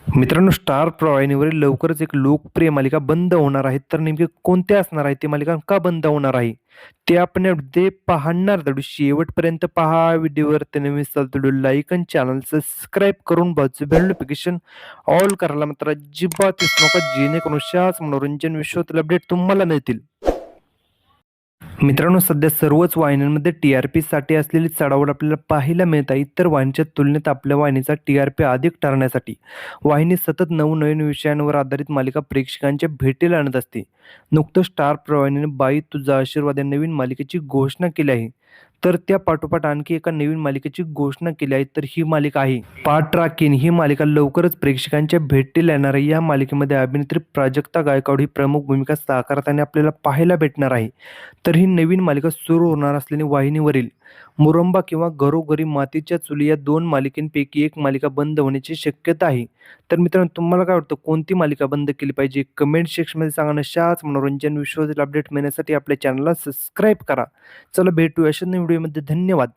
मित्रांनो, स्टार प्रवाहिनीवरील लवकरच एक लोकप्रिय मालिका बंद होणार आहे. तर नेमकी कोणत्या असणार आहे ती मालिका? का बंद होणार आहे? ते आपण यामध्ये पाहणार आहोत. शेवटपर्यंत पहा. व्हिडिओवरती नवीन असाल तर व्हिडिओ लाईक आणि चॅनल सबस्क्राईब करून बाजूचं बेल नोटिफिकेशन ऑल करायला मात्र अजिबात विसरू नका, जेणेकरून अशाच मनोरंजन विश्वातील अपडेट तुम्हाला मिळतील. मित्रांनो, सध्या सर्वच वाहिन्यांमध्ये टी-आर-पीसाठी असलेली चढाओढ आपल्याला पाहायला मिळत आहे. इतर वाहिनीच्या तुलनेत आपल्या वाहिनीचा टी-आर-पी अधिक ठरण्यासाठी वाहिनी सतत नवनवीन विषयांवर आधारित मालिका प्रेक्षकांच्या भेटीला आणत असते. नुकतंच स्टार प्रवाहिनीने "बाई तुझा आशीर्वाद" या नवीन मालिकेची घोषणा केली आहे. तर त्या पाठोपाठ आणखी एका नवीन मालिकेची घोषणा केली आहे. तर ही मालिका आहे पाठ राखीन. ही मालिका लवकरच प्रेक्षकांच्या भेटीला येणार आहे. या मालिकेमध्ये अभिनेत्री प्राजक्ता गायकवाड ही प्रमुख भूमिका साकारताना आपल्याला पाहायला भेटणार आहे. तर ही नवीन मालिका सुरू होणार असल्याने वाहिनीवरील मुरंबा किंवा घरोघरी मातीच्या चुली या 2 मालिकांपैकी एक मालिका बंद होण्याची शक्यता आहे. तर मित्रांनो, तुम्हाला काय वाटतं, कोणती मालिका बंद केली पाहिजे? कमेंट सेक्शनमध्ये सांगा. अशाच मनोरंजन विश्वातील अपडेट मिळण्यासाठी आपल्या चॅनलला सबस्क्राईब करा. चला भेटूया अशाच नवीन व्हिडिओमध्ये. धन्यवाद.